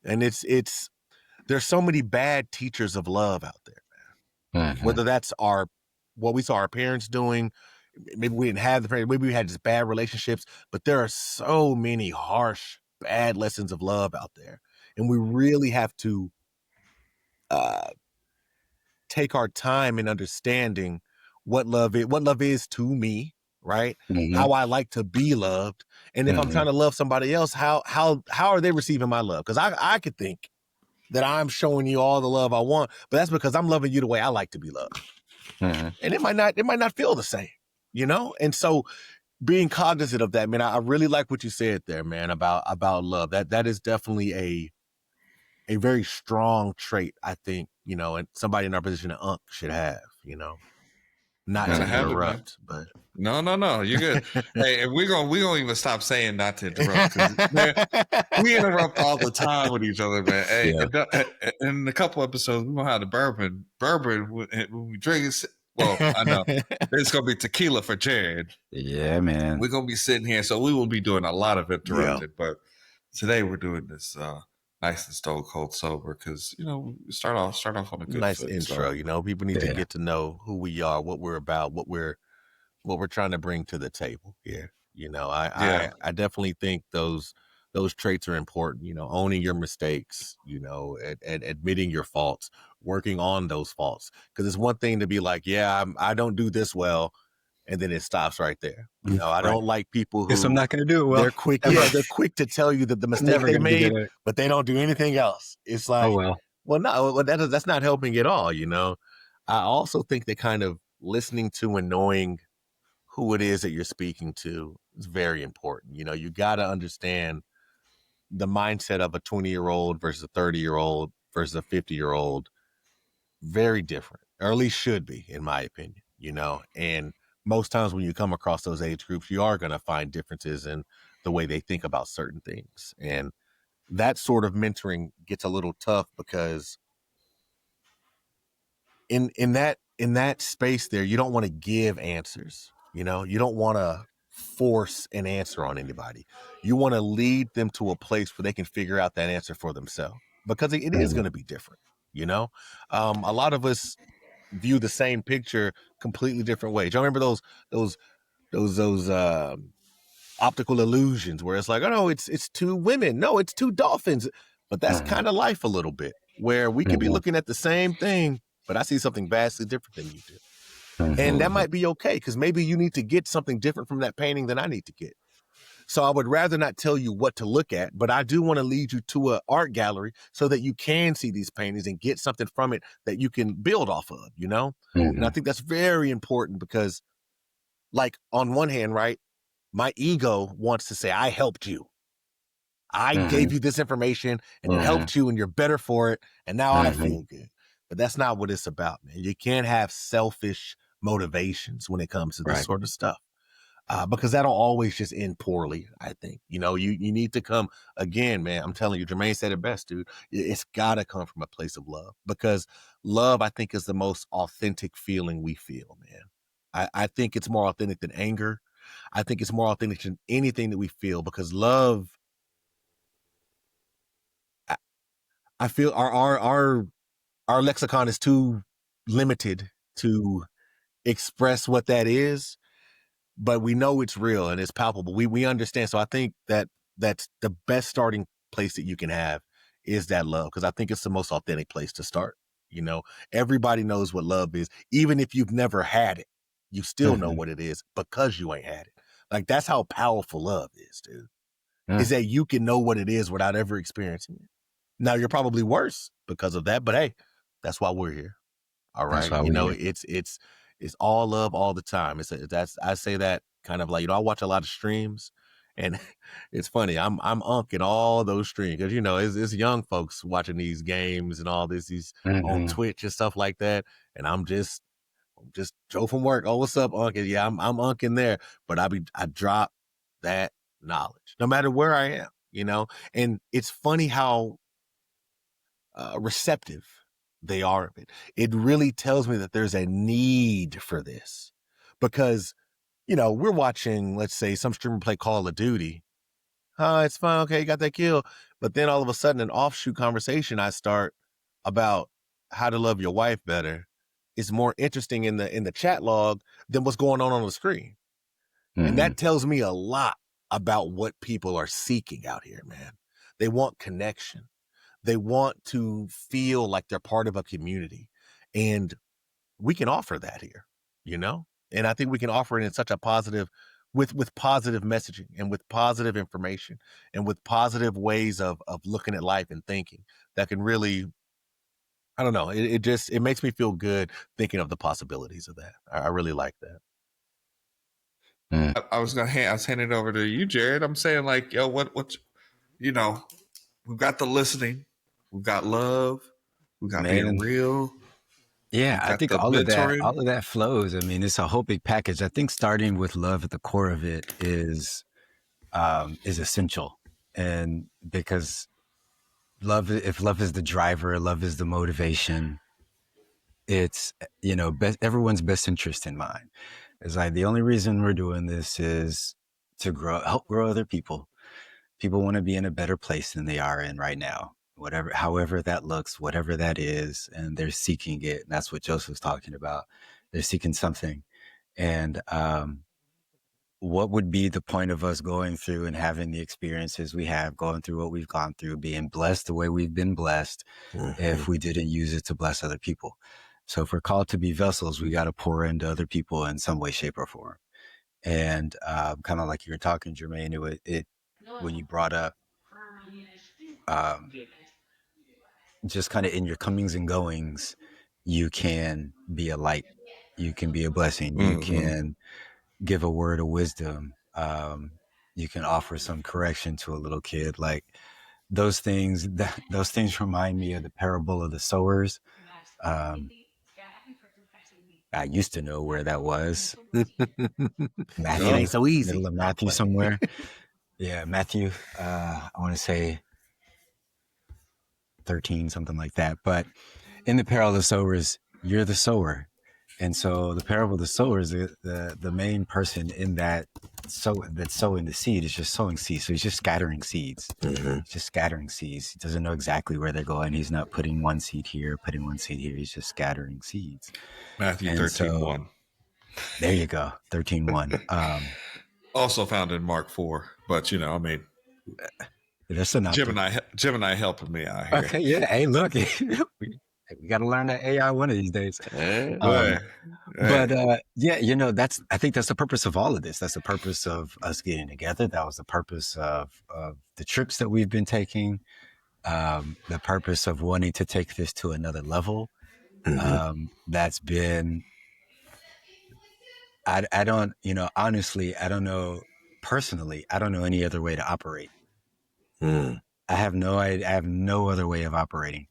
And there's so many bad teachers of love out there, man. Whether that's what we saw our parents doing, maybe we didn't have the parents, maybe we had just bad relationships, but there are so many harsh, bad lessons of love out there. And we really have to take our time in understanding what love is to me, right? How I like to be loved. And if I'm trying to love somebody else, how are they receiving my love? Because I could think that I'm showing you all the love I want, but that's because I'm loving you the way I like to be loved. And it might not feel the same, you know? And so being cognizant of that, man, I really like what you said there, man, about love. That is definitely a very strong trait, I think, you know, and somebody in our position of Unc should have, you know. Not to interrupt, but no, you're good. Hey, and we're gonna even stop saying not to interrupt, because we interrupt all the time with each other, man. Hey, in a couple episodes, we're gonna have the bourbon when we drink it. Well, I know it's gonna be tequila for Jared. Yeah, man. We're gonna be sitting here, so we will be doing a lot of interrupting. But today we're doing this nice and stone cold sober, because, you know, start off on a good nice foot, intro. so. You know, people need to get to know who we are, what we're about, what we're trying to bring to the table here. You know, I definitely think those traits are important. You know, owning your mistakes, you know, and admitting your faults, working on those faults. Because it's one thing to be like, I don't do this well, and then it stops right there. You know, I don't like people who I'm not going to do it well. They're quick. They're quick to tell you that the mistake they made, but they don't do anything else. It's like, no, that's not helping at all. You know, I also think that kind of listening to and knowing who it is that you're speaking to is very important. You know, you got to understand the mindset of a 20-year-old versus a 30-year-old versus a 50-year-old. Very different, or at least should be, in my opinion, you know. And most times when you come across those age groups, you are going to find differences in the way they think about certain things. And that sort of mentoring gets a little tough, because in that space there, you don't want to give answers. You know, you don't want to force an answer on anybody. You want to lead them to a place where they can figure out that answer for themselves, because it is going to be different. You know, a lot of us view the same picture completely different ways. Y'all remember those optical illusions where it's like, oh no, it's two women, no, it's two dolphins. But that's kind of life a little bit, where we could be looking at the same thing, but I see something vastly different than you do. And that might be okay, because maybe you need to get something different from that painting than I need to get. So I would rather not tell you what to look at, but I do want to lead you to an art gallery so that you can see these paintings and get something from it that you can build off of, you know? And I think that's very important, because, like, on one hand, right, my ego wants to say, I helped you. I gave you this information and it helped you and you're better for it. And now I feel good. But that's not what it's about, man. You can't have selfish motivations when it comes to this sort of stuff. Because that'll always just end poorly, I think. You know, you need to come, again, man, I'm telling you, Jermaine said it best, dude. It's got to come from a place of love, because love, I think, is the most authentic feeling we feel, man. I think it's more authentic than anger. I think it's more authentic than anything that we feel, because love, I feel our lexicon is too limited to express what that is. But we know it's real and it's palpable. We understand. So I think that that's the best starting place that you can have is that love. Cause I think it's the most authentic place to start. You know, everybody knows what love is. Even if you've never had it, you still know what it is because you ain't had it. Like that's how powerful love is, dude. Is that you can know what it is without ever experiencing it. Now you're probably worse because of that, but hey, that's why we're here. All right. You know, it's all love all the time. I say that kind of like, you know, I watch a lot of streams and it's funny. I'm unking all those streams because, you know, it's young folks watching these games and all this, these on Twitch and stuff like that. And I'm just Joe from work. Oh, what's up, Unc? Yeah, I'm unking there, but I drop that knowledge no matter where I am, you know? And it's funny how receptive they are of it. It really tells me that there's a need for this because, you know, we're watching, let's say, some streamer play Call of Duty. It's fun. Okay, you got that kill. But then all of a sudden, an offshoot conversation I start about how to love your wife better is more interesting in the chat log than what's going on the screen. And that tells me a lot about what people are seeking out here, man. They want connection. They want to feel like they're part of a community. And we can offer that here, you know? And I think we can offer it in such a positive, with positive messaging and with positive information and with positive ways of looking at life and thinking that can really, I don't know, it makes me feel good thinking of the possibilities of that. I really like that. I was handing it over to you, Jared. I'm saying like, yo, what, you know, we've got the listening, we've got love, we've got being real. Yeah, I think all of that flows. I mean, it's a whole big package. I think starting with love at the core of it is essential, and because if love is the driver, love is the motivation, it's, you know, everyone's best interest in mind. It's like the only reason we're doing this is to help grow other people. People want to be in a better place than they are in right now, however that looks, whatever that is, and they're seeking it. And that's what Joseph's talking about. They're seeking something. And what would be the point of us going through and having the experiences we have, going through what we've gone through, being blessed the way we've been blessed, if we didn't use it to bless other people? So if we're called to be vessels, we got to pour into other people in some way, shape, or form. And kind of like you were talking, Jermaine, when you brought up just kind of in your comings and goings, you can be a light, you can be a blessing, you can give a word of wisdom, you can offer some correction to a little kid. Like those things remind me of the parable of the sowers. I used to know where that was. Matthew, it ain't so easy. Middle of Matthew somewhere. Yeah, Matthew. I want to say 13, something like that. But in the parable of the sowers, you're the sower, and so the parable of the sowers, the main person in that's sowing the seed is just sowing seeds. So he's just scattering seeds. He's just scattering seeds. He doesn't know exactly where they're going. He's not putting one seed here, putting one seed here. He's just scattering seeds. Matthew 13:1. There you go, 13:1. Also found in Mark 4, but you know, I mean, that's enough. Jim and I helping me out here. Okay, yeah. Hey, look, we got to learn that AI one of these days. But yeah, you know, I think that's the purpose of all of this. That's the purpose of us getting together. That was the purpose of the trips that we've been taking. The purpose of wanting to take this to another level. That's been, I don't, you know, honestly, I don't know personally, I don't know any other way to operate. I have no other way of operating.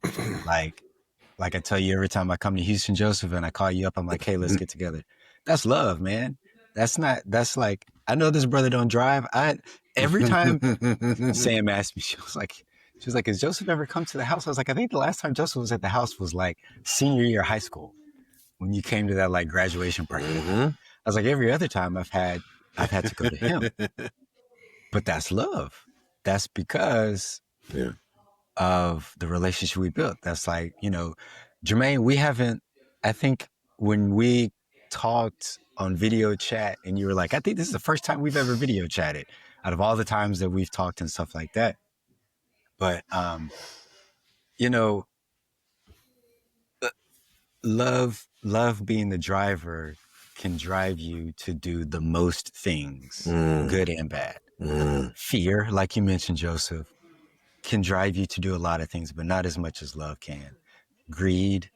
Like I tell you, every time I come to Houston, Joseph, and I call you up, I'm like, hey, let's get together. That's love, man. That's like, I know this brother don't drive. Every time Sam asked me, she was like, has Joseph ever come to the house? I was like, I think the last time Joseph was at the house was like senior year of high school when you came to that like graduation party. I was like, every other time I've had to go to him. But that's love. That's because of the relationship we built. That's like, you know, Jermaine, I think when we talked on video chat and you were like, I think this is the first time we've ever video chatted. out of all the times that we've talked and stuff like that. But, you know, love being the driver can drive you to do the most things, good and bad. Fear, like you mentioned, Joseph, can drive you to do a lot of things, but not as much as love can. Greed,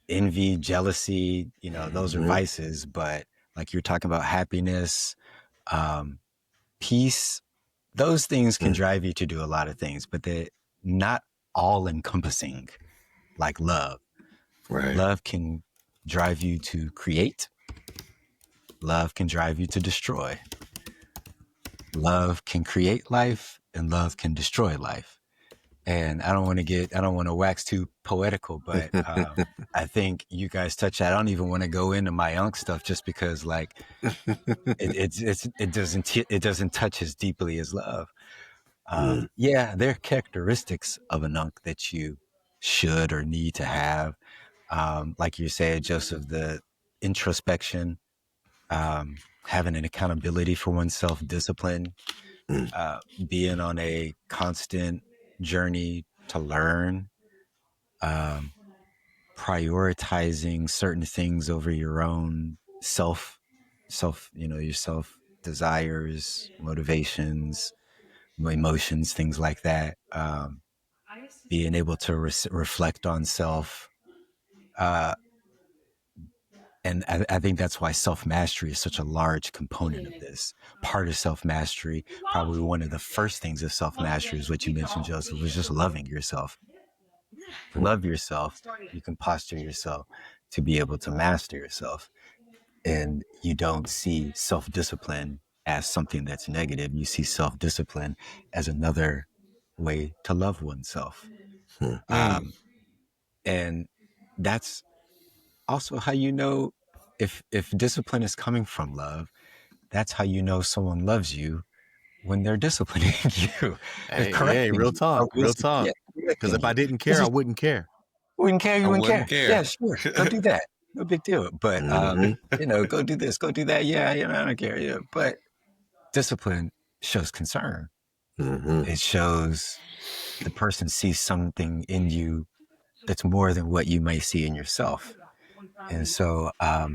envy, jealousy, those are vices, but like you're talking about happiness, peace, those things can drive you to do a lot of things, but they're not all encompassing like love. Right. Love can drive you to create. Love can drive you to destroy. Love can create life and love can destroy life. And I don't want to wax too poetical, but I think you guys touch that. I don't even want to go into my Unk stuff just because like it doesn't touch as deeply as love. Yeah, there are characteristics of an Unk that you should or need to have. Like you said, Joseph, the introspection, having an accountability for oneself, discipline, being on a constant journey to learn, prioritizing certain things over your own your self desires, motivations, emotions, things like that. Being able to reflect on self. And I think that's why self-mastery is such a large component of this. Part of self-mastery, probably one of the first things of self-mastery is what you mentioned, Joseph, was just loving yourself. Love yourself. You can posture yourself to be able to master yourself. And you don't see self-discipline as something that's negative. You see self-discipline as another way to love oneself. And that's also how you know if discipline is coming from love. That's how you know someone loves you, when they're disciplining you. Hey, real talk. Yeah, because if I didn't care, I wouldn't care. Wouldn't care, you wouldn't care. care. Yeah, sure. Go do that. No big deal. But go do this, go do that. Yeah, I don't care. Yeah. But discipline shows concern. It shows the person sees something in you that's more than what you may see in yourself. And so I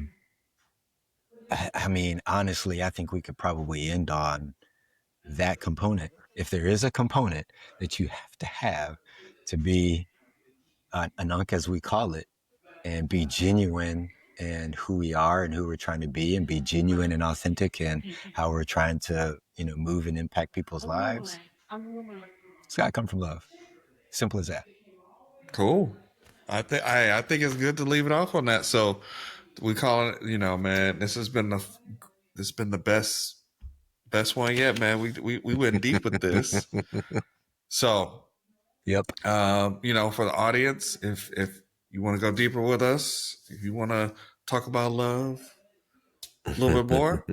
mean, honestly, I think we could probably end on that component. If there is a component that you have to be an Unk, as we call it, and be genuine in who we are and who we're trying to be, and be genuine and authentic in how we're trying to, move and impact people's lives, it's got to come from love. Simple as that. Cool. I think it's good to leave it off on that. So we call it, man, this has been the best one yet, man. We went deep with this. So, Yep. for the audience, if you want to go deeper with us, if you want to talk about love a little bit more,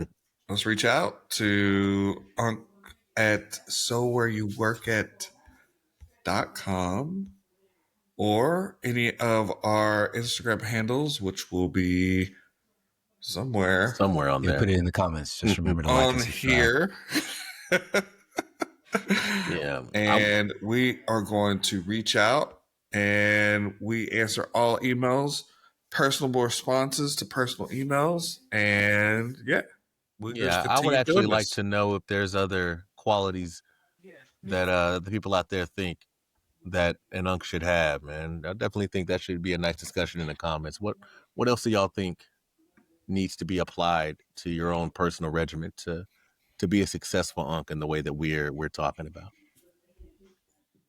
let's reach out to Unk at sowhereyouworkat.com or any of our Instagram handles, which will be somewhere on there. Put it in the comments. Just remember to like on and subscribe. here. Yeah. And we are going to reach out, and we answer all emails, personal responses to personal emails, and I would actually like to know if there's other qualities that the people out there think that an Unk should have, man. I definitely think that should be a nice discussion in the comments. What else do y'all think needs to be applied to your own personal regimen to be a successful Unk in the way that we're talking about?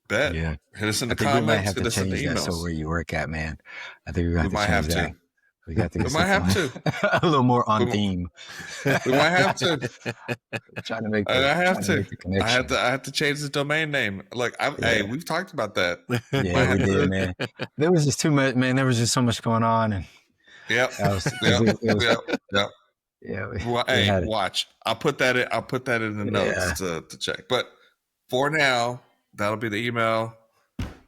Bet. Yeah. Hit us in the I think comments. we might have hit to us in the change that. emails. So where you work at, man. I think we're going to have change that. to. We got to get We might have to. a little more on theme. We might have to. Trying to make I have to. make the connection. I have to change the domain name. Look, hey, we've talked about that. Yeah, we did, man. There was just too much, man. There was just so much going on, and Yep. Yeah. Hey, watch. I'll put that in the notes to check. But for now, that'll be the email.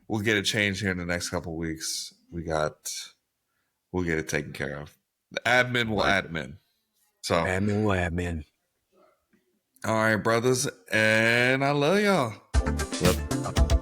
We'll get it changed here in the next couple of weeks. We'll get it taken care of. The admin will admin. So admin will admin. All right, brothers, and I love y'all. Well,